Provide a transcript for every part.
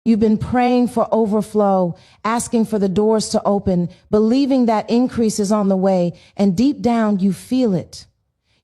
You've been praying for overflow, asking for the doors to open, believing that increase is on the way, and deep down you feel it.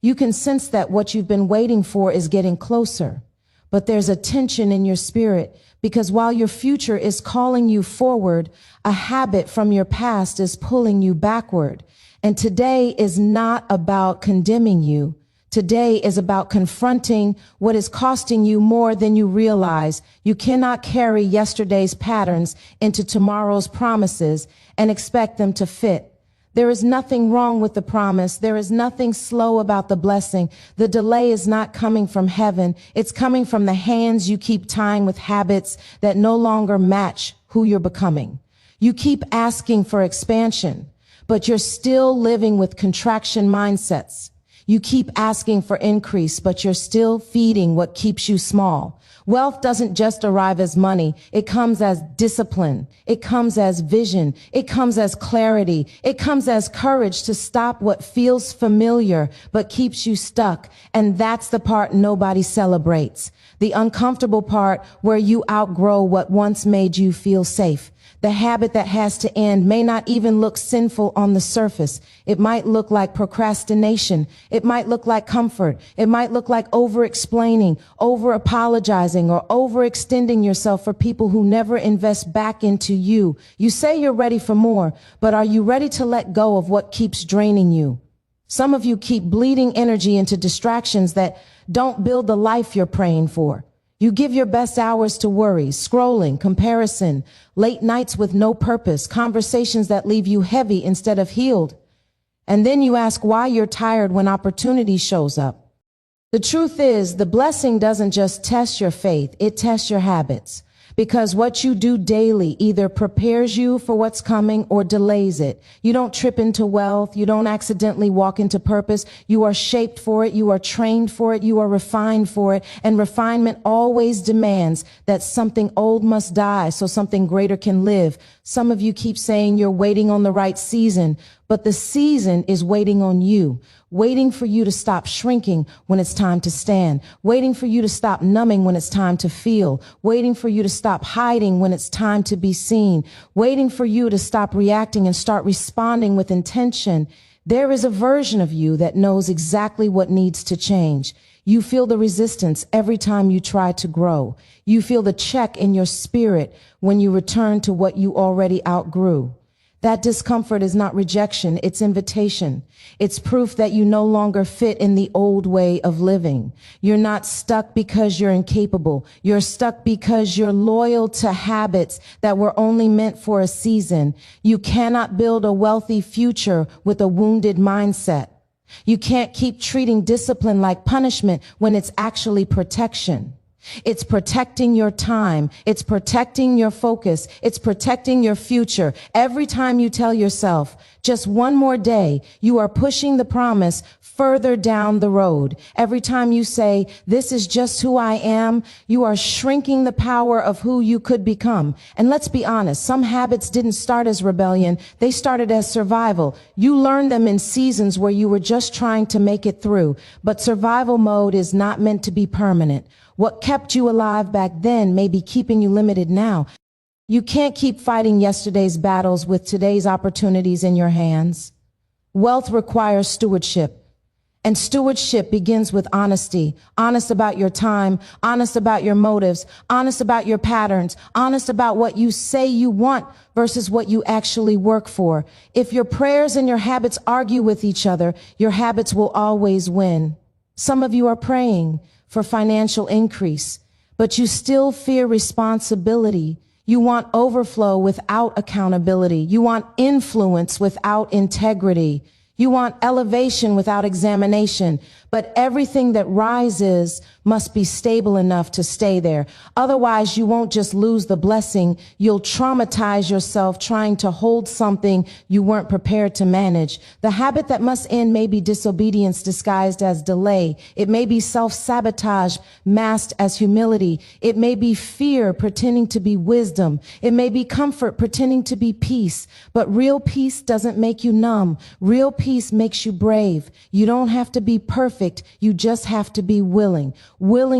You can sense that what you've been waiting for is getting closer, but there's a tension in your spirit because while your future is calling you forward, a habit from your past is pulling you backward. And today is not about condemning you. Today is about confronting what is costing you more than you realize. You cannot carry yesterday's patterns into tomorrow's promises and expect them to fit. There is nothing wrong with the promise. There is nothing slow about the blessing. The delay is not coming from heaven. It's coming from the hands you keep tying with habits that no longer match who you're becoming. You keep asking for expansion, but you're still living with contraction mindsets. You keep asking for increase, but you're still feeding what keeps you small. Wealth doesn't just arrive as money. It comes as discipline. It comes as vision. It comes as clarity. It comes as courage to stop what feels familiar, but keeps you stuck. And that's the part nobody celebrates. The uncomfortable part where you outgrow what once made you feel safe. The habit that has to end may not even look sinful on the surface. It might look like procrastination. It might look like comfort. It might look like over-explaining, over-apologizing, or overextending yourself for people who never invest back into you. You say you're ready for more, but are you ready to let go of what keeps draining you? Some of you keep bleeding energy into distractions that don't build the life you're praying for. You give your best hours to worry, scrolling, comparison, late nights with no purpose, conversations that leave you heavy instead of healed. And then you ask why you're tired when opportunity shows up. The truth is, the blessing doesn't just test your faith, it tests your habits. Because what you do daily either prepares you for what's coming or delays it. You don't trip into wealth. You don't accidentally walk into purpose. You are shaped for it. You are trained for it. You are refined for it. And refinement always demands that something old must die so something greater can live. Some of you keep saying you're waiting on the right season, but the season is waiting on you. Waiting for you to stop shrinking when it's time to stand, waiting for you to stop numbing when it's time to feel, waiting for you to stop hiding when it's time to be seen, waiting for you to stop reacting and start responding with intention. There is a version of you that knows exactly what needs to change. You feel the resistance every time you try to grow. You feel the check in your spirit when you return to what you already outgrew. That discomfort is not rejection, it's invitation. It's proof that you no longer fit in the old way of living. You're not stuck because you're incapable. You're stuck because you're loyal to habits that were only meant for a season. You cannot build a wealthy future with a wounded mindset. You can't keep treating discipline like punishment when it's actually protection. It's protecting your time. It's protecting your focus. It's protecting your future. Every time you tell yourself, just one more day, you are pushing the promise further down the road. Every time you say, this is just who I am, you are shrinking the power of who you could become. And let's be honest, some habits didn't start as rebellion. They started as survival. You learned them in seasons where you were just trying to make it through. But survival mode is not meant to be permanent. What kept you alive back then may be keeping you limited now. You can't keep fighting yesterday's battles with today's opportunities in your hands. Wealth requires stewardship. And stewardship begins with honesty. Honest about your time, honest about your motives, honest about your patterns, honest about what you say you want versus what you actually work for. If your prayers and your habits argue with each other, your habits will always win. Some of you are praying for financial increase, but you still fear responsibility. You want overflow without accountability. You want influence without integrity. You want elevation without examination, but everything that rises must be stable enough to stay there. Otherwise, you won't just lose the blessing. You'll traumatize yourself trying to hold something you weren't prepared to manage. The habit that must end may be disobedience disguised as delay. It may be self-sabotage masked as humility. It may be fear pretending to be wisdom. It may be comfort pretending to be peace. But real peace doesn't make you numb. Real peace makes you brave. You don't have to be perfect perfect. You just have to be willing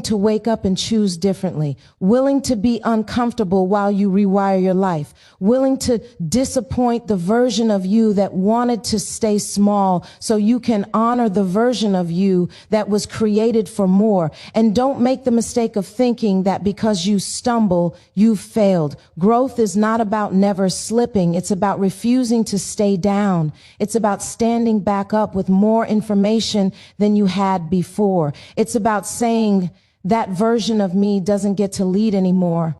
to wake up and choose differently, willing to be uncomfortable while you rewire your life, willing to disappoint the version of you that wanted to stay small so you can honor the version of you that was created for more. And don't make the mistake of thinking that because you stumble, you failed. Growth is not about never slipping. It's about refusing to stay down. It's about standing back up with more information than you had before. It's about saying that version of me doesn't get to lead anymore.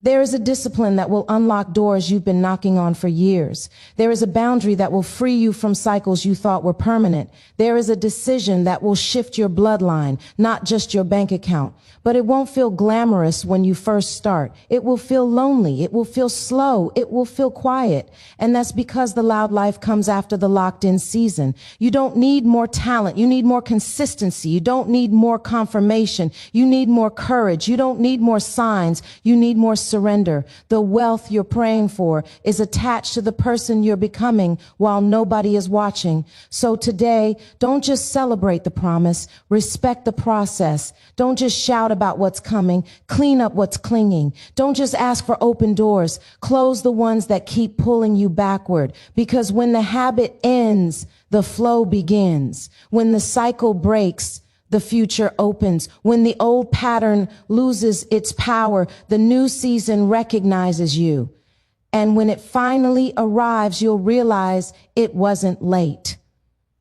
There is a discipline that will unlock doors you've been knocking on for years. There is a boundary that will free you from cycles you thought were permanent. There is a decision that will shift your bloodline, not just your bank account. But it won't feel glamorous when you first start. It will feel lonely. It will feel slow. It will feel quiet. And that's because the loud life comes after the locked-in season. You don't need more talent. You need more consistency. You don't need more confirmation. You need more courage. You don't need more signs. You need more surrender. The wealth you're praying for is attached to the person you're becoming while nobody is watching. So today, don't just celebrate the promise. Respect the process. Don't just shout about what's coming. Clean up what's clinging. Don't just ask for open doors. Close the ones that keep pulling you backward. Because when the habit ends, the flow begins. When the cycle breaks, the future opens. When the old pattern loses its power, the new season recognizes you. And when it finally arrives, you'll realize it wasn't late.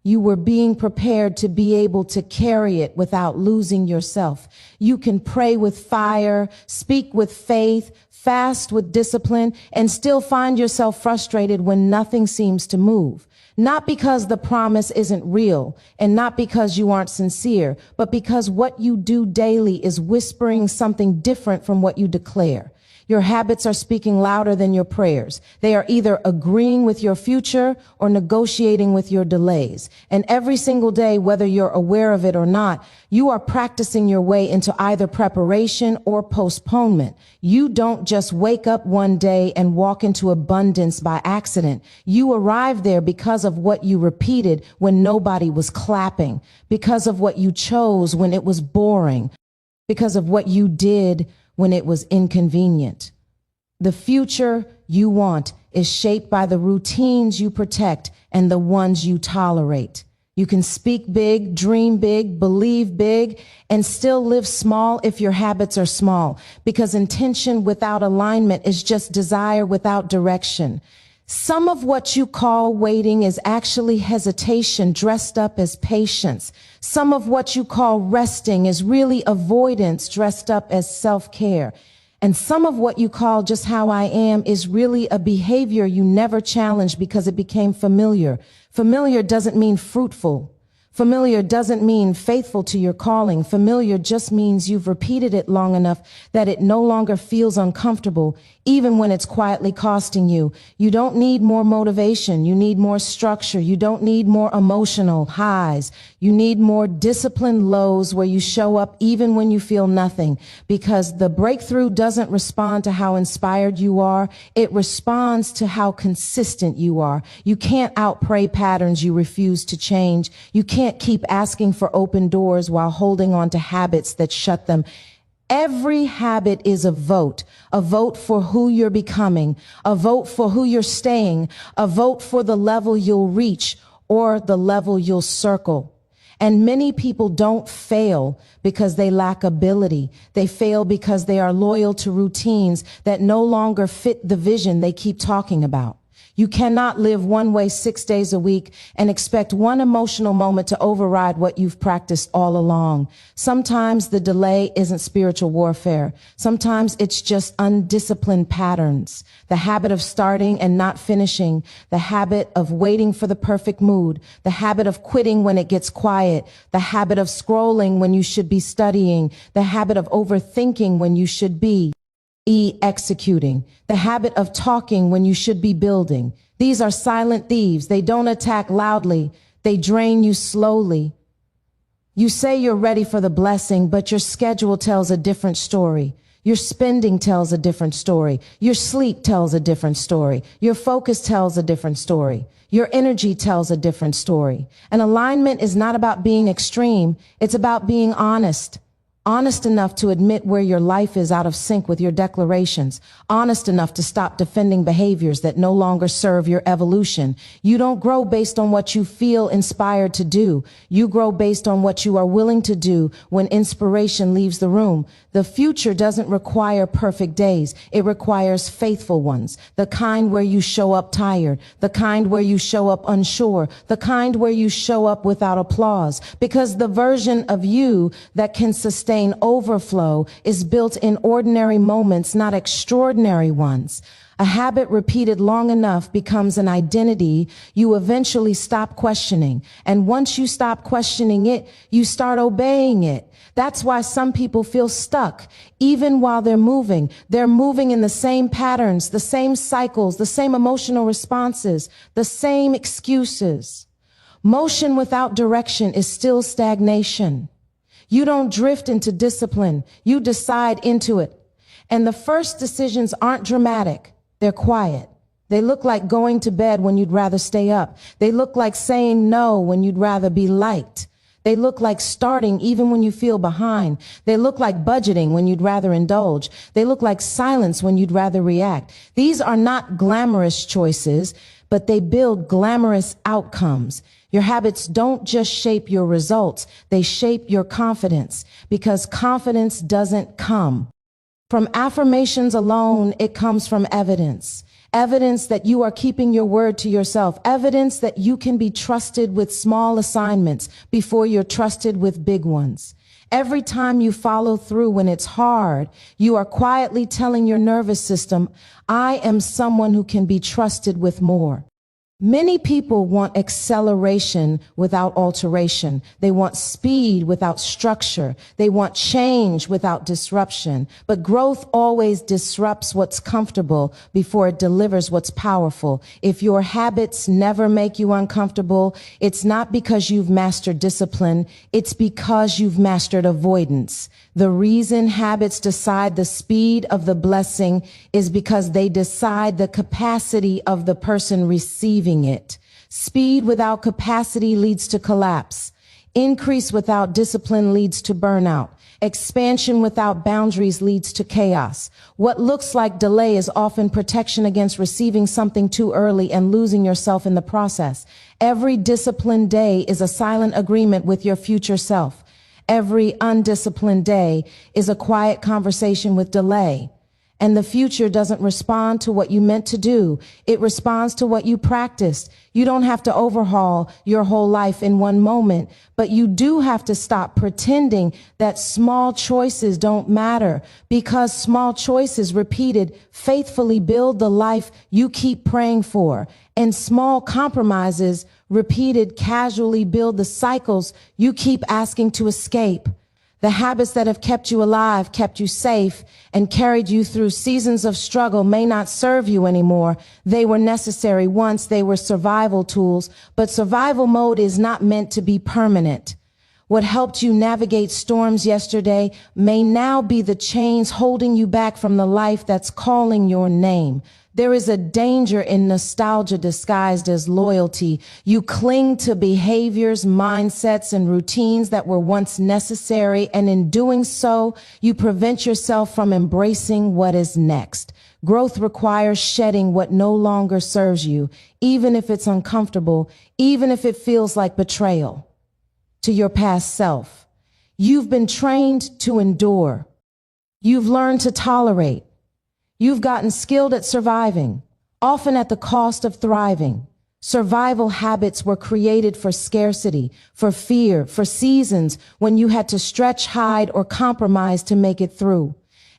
You were being prepared to be able to carry it without losing yourself. You can pray with fire, speak with faith, fast with discipline, and still find yourself frustrated when nothing seems to move. Not because the promise isn't real and not because you aren't sincere, but because what you do daily is whispering something different from what you declare. Your habits are speaking louder than your prayers. They are either agreeing with your future or negotiating with your delays. And every single day, whether you're aware of it or not, you are practicing your way into either preparation or postponement. You don't just wake up one day and walk into abundance by accident. You arrive there because of what you repeated when nobody was clapping, because of what you chose when it was boring, because of what you did when it was inconvenient. The future you want is shaped by the routines you protect and the ones you tolerate. You can speak big, dream big, believe big, and still live small if your habits are small, because intention without alignment is just desire without direction. Some of what you call waiting is actually hesitation dressed up as patience. Some of what you call resting is really avoidance dressed up as self-care. And some of what you call just how I am is really a behavior you never challenged because it became familiar. Familiar doesn't mean fruitful. Familiar doesn't mean faithful to your calling. Familiar just means you've repeated it long enough that it no longer feels uncomfortable, even when it's quietly costing you. You don't need more motivation. You need more structure. You don't need more emotional highs. You need more disciplined lows where you show up even when you feel nothing, because the breakthrough doesn't respond to how inspired you are. It responds to how consistent you are. You can't outpray patterns you refuse to change. You can't keep asking for open doors while holding on to habits that shut them. Every habit is a vote for who you're becoming, a vote for who you're staying, a vote for the level you'll reach or the level you'll circle. And many people don't fail because they lack ability. They fail because they are loyal to routines that no longer fit the vision they keep talking about. You cannot live one way 6 days a week and expect one emotional moment to override what you've practiced all along. Sometimes the delay isn't spiritual warfare. Sometimes it's just undisciplined patterns. The habit of starting and not finishing. The habit of waiting for the perfect mood. The habit of quitting when it gets quiet. The habit of scrolling when you should be studying. The habit of overthinking when you should be executing. The habit of talking when you should be building. These are silent thieves. They don't attack loudly. They drain you slowly. You say you're ready for the blessing, but your schedule tells a different story. Your spending tells a different story. Your sleep tells a different story. Your focus tells a different story. Your energy tells a different story. And alignment is not about being extreme. It's about being honest. Honest enough to admit where your life is out of sync with your declarations. Honest enough to stop defending behaviors that no longer serve your evolution. You don't grow based on what you feel inspired to do. You grow based on what you are willing to do when inspiration leaves the room. The future doesn't require perfect days. It requires faithful ones. The kind where you show up tired. The kind where you show up unsure. The kind where you show up without applause. Because the version of you that can sustain overflow is built in ordinary moments, not extraordinary ones. A habit repeated long enough becomes an identity you eventually stop questioning. And once you stop questioning it, you start obeying it. That's why some people feel stuck, even while they're moving. They're moving in the same patterns, the same cycles, the same emotional responses, the same excuses. Motion without direction is still stagnation. You don't drift into discipline. You decide into it. And the first decisions aren't dramatic. They're quiet. They look like going to bed when you'd rather stay up. They look like saying no when you'd rather be liked. They look like starting even when you feel behind. They look like budgeting when you'd rather indulge. They look like silence when you'd rather react. These are not glamorous choices, but they build glamorous outcomes. Your habits don't just shape your results, they shape your confidence, because confidence doesn't come from affirmations alone. It comes from evidence. Evidence that you are keeping your word to yourself. Evidence that you can be trusted with small assignments before you're trusted with big ones. Every time you follow through when it's hard, you are quietly telling your nervous system, I am someone who can be trusted with more. Many people want acceleration without alteration. They want speed without structure. They want change without disruption. But growth always disrupts what's comfortable before it delivers what's powerful. If your habits never make you uncomfortable, it's not because you've mastered discipline. It's because you've mastered avoidance. The reason habits decide the speed of the blessing is because they decide the capacity of the person receiving it. Speed without capacity leads to collapse. Increase without discipline leads to burnout. Expansion without boundaries leads to chaos. What looks like delay is often protection against receiving something too early and losing yourself in the process. Every disciplined day is a silent agreement with your future self. Every undisciplined day is a quiet conversation with delay. And the future doesn't respond to what you meant to do. It responds to what you practiced. You don't have to overhaul your whole life in one moment, but you do have to stop pretending that small choices don't matter, because small choices repeated faithfully build the life you keep praying for, and small compromises repeated casually build the cycles you keep asking to escape. The habits that have kept you alive, kept you safe, and carried you through seasons of struggle may not serve you anymore. They were necessary once. They were survival tools, but survival mode is not meant to be permanent. What helped you navigate storms yesterday may now be the chains holding you back from the life that's calling your name. There is a danger in nostalgia disguised as loyalty. You cling to behaviors, mindsets, and routines that were once necessary, and in doing so, you prevent yourself from embracing what is next. Growth requires shedding what no longer serves you, even if it's uncomfortable, even if it feels like betrayal to your past self. You've been trained to endure. You've learned to tolerate. You've gotten skilled at surviving, often at the cost of thriving. Survival habits were created for scarcity, for fear, for seasons when you had to stretch, hide, or compromise to make it through.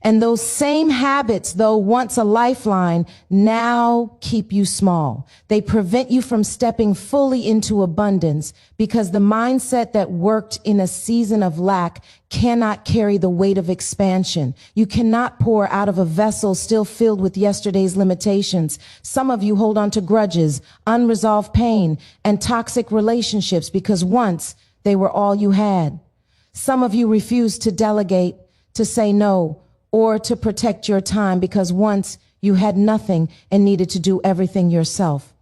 And those same habits, though once a lifeline, now keep you small. They prevent you from stepping fully into abundance, because the mindset that worked in a season of lack cannot carry the weight of expansion. You cannot pour out of a vessel still filled with yesterday's limitations. Some of you hold on to grudges, unresolved pain, and toxic relationships because once they were all you had. Some of you refuse to delegate, to say no, or to protect your time because once you had nothing and needed to do everything yourself.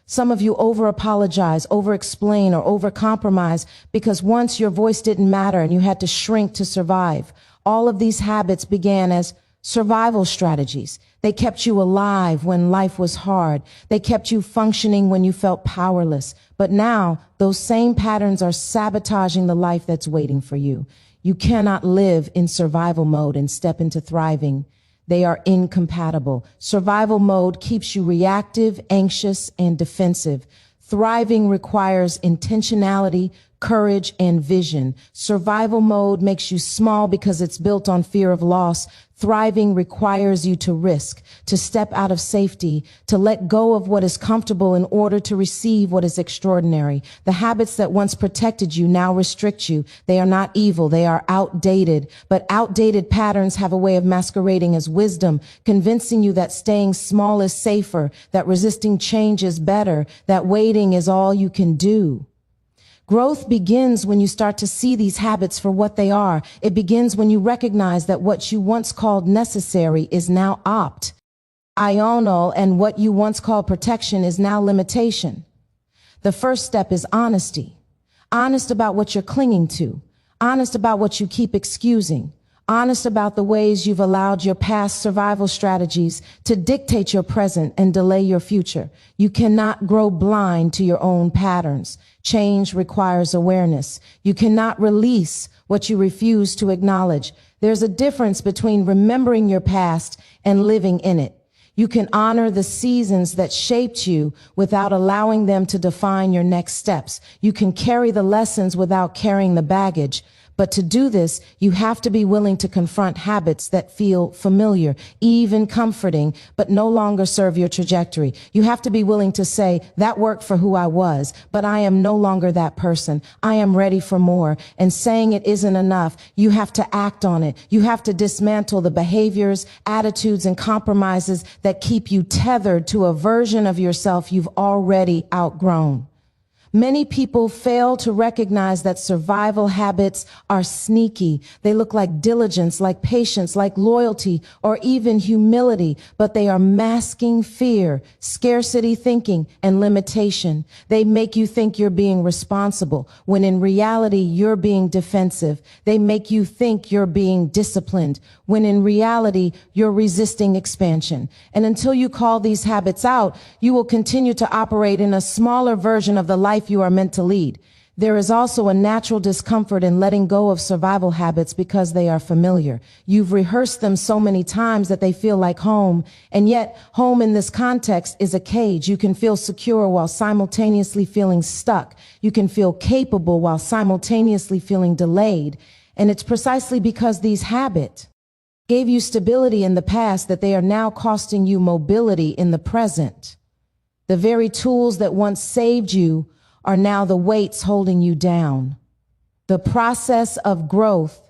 Some of you over-apologize, over-explain, or over-compromise because once your voice didn't matter and you had to shrink to survive. All of these habits began as survival strategies. They kept you alive when life was hard. They kept you functioning when you felt powerless. But now, those same patterns are sabotaging the life that's waiting for you. You cannot live in survival mode and step into thriving. They are incompatible. Survival mode keeps you reactive, anxious, and defensive. Thriving requires intentionality, courage, and vision. Survival mode makes you small because it's built on fear of loss. Thriving requires you to risk, to step out of safety, to let go of what is comfortable in order to receive what is extraordinary. The habits that once protected you now restrict you. They are not evil. They are outdated. But outdated patterns have a way of masquerading as wisdom, convincing you that staying small is safer, that resisting change is better, that waiting is all you can do. Growth begins when you start to see these habits for what they are. It begins when you recognize that what you once called necessary is now optional, and what you once called protection is now limitation. The first step is honesty. Honest about what you're clinging to. Honest about what you keep excusing. Honest about the ways you've allowed your past survival strategies to dictate your present and delay your future. You cannot grow blind to your own patterns. Change requires awareness. You cannot release what you refuse to acknowledge. There's a difference between remembering your past and living in it. You can honor the seasons that shaped you without allowing them to define your next steps. You can carry the lessons without carrying the baggage. But to do this, you have to be willing to confront habits that feel familiar, even comforting, but no longer serve your trajectory. You have to be willing to say, that worked for who I was, but I am no longer that person. I am ready for more. And saying it isn't enough. You have to act on it. You have to dismantle the behaviors, attitudes, and compromises that keep you tethered to a version of yourself you've already outgrown. Many people fail to recognize that survival habits are sneaky. They look like diligence, like patience, like loyalty, or even humility, but they are masking fear, scarcity thinking, and limitation. They make you think you're being responsible, when in reality, you're being defensive. They make you think you're being disciplined, when in reality, you're resisting expansion. And until you call these habits out, you will continue to operate in a smaller version of the life you are meant to lead. There is also a natural discomfort in letting go of survival habits because they are familiar. You've rehearsed them so many times that they feel like home, and yet home in this context is a cage. You can feel secure while simultaneously feeling stuck. You can feel capable while simultaneously feeling delayed. And it's precisely because these habits gave you stability in the past that they are now costing you mobility in the present. The very tools that once saved you are now the weights holding you down. The process of growth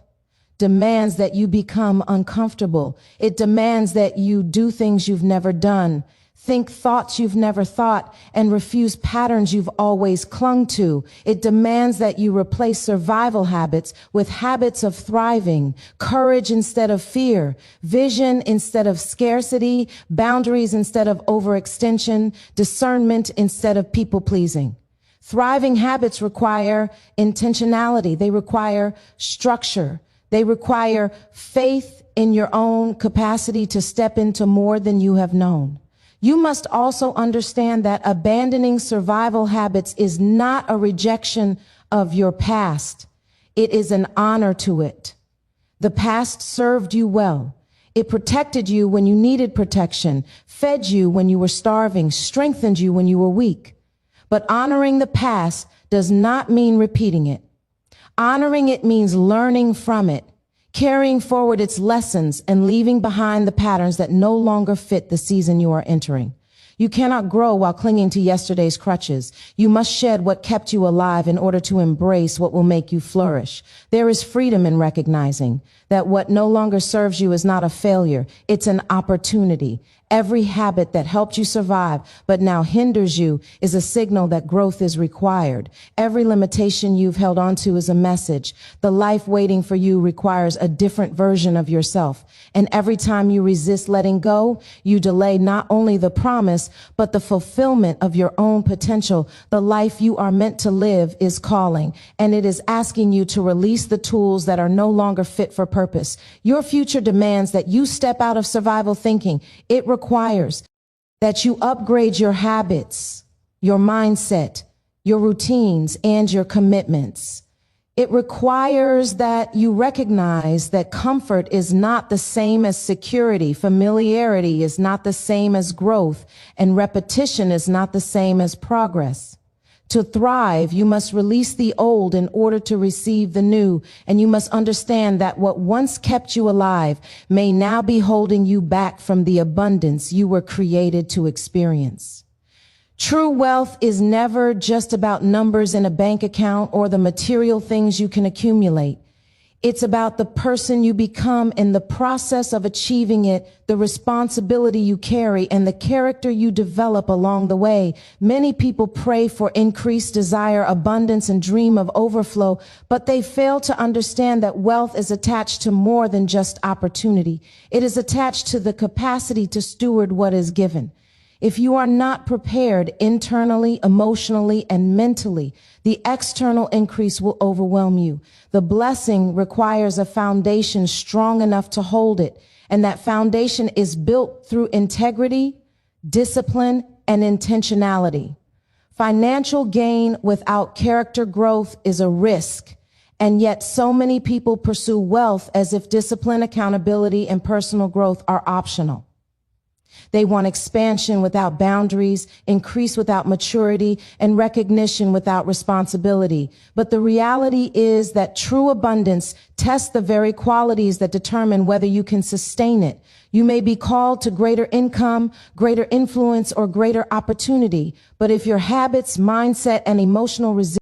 demands that you become uncomfortable. It demands that you do things you've never done, think thoughts you've never thought, and refuse patterns you've always clung to. It demands that you replace survival habits with habits of thriving, courage instead of fear, vision instead of scarcity, boundaries instead of overextension, discernment instead of people-pleasing. Thriving habits require intentionality. They require structure. They require faith in your own capacity to step into more than you have known. You must also understand that abandoning survival habits is not a rejection of your past. It is an honor to it. The past served you well. It protected you when you needed protection, fed you when you were starving, strengthened you when you were weak. But honoring the past does not mean repeating it. Honoring it means learning from it, carrying forward its lessons, and leaving behind the patterns that no longer fit the season you are entering. You cannot grow while clinging to yesterday's crutches. You must shed what kept you alive in order to embrace what will make you flourish. There is freedom in recognizing that what no longer serves you is not a failure. It's an opportunity. Every habit that helped you survive but now hinders you is a signal that growth is required. Every limitation you've held onto is a message. The life waiting for you requires a different version of yourself. And every time you resist letting go, you delay not only the promise, but the fulfillment of your own potential. The life you are meant to live is calling, and it is asking you to release the tools that are no longer fit for purpose. Your future demands that you step out of survival thinking. It requires that you upgrade your habits, your mindset, your routines, and your commitments. It requires that you recognize that comfort is not the same as security, familiarity is not the same as growth, and repetition is not the same as progress. To thrive, you must release the old in order to receive the new, and you must understand that what once kept you alive may now be holding you back from the abundance you were created to experience. True wealth is never just about numbers in a bank account or the material things you can accumulate. It's about the person you become in the process of achieving it, the responsibility you carry, and the character you develop along the way. Many people pray for increased desire, abundance, and dream of overflow, but they fail to understand that wealth is attached to more than just opportunity. It is attached to the capacity to steward what is given. If you are not prepared internally, emotionally, and mentally, the external increase will overwhelm you. The blessing requires a foundation strong enough to hold it, and that foundation is built through integrity, discipline, and intentionality. Financial gain without character growth is a risk, and yet so many people pursue wealth as if discipline, accountability, and personal growth are optional. They want expansion without boundaries, increase without maturity, and recognition without responsibility. But the reality is that true abundance tests the very qualities that determine whether you can sustain it. You may be called to greater income, greater influence, or greater opportunity, but if your habits, mindset, and emotional resilience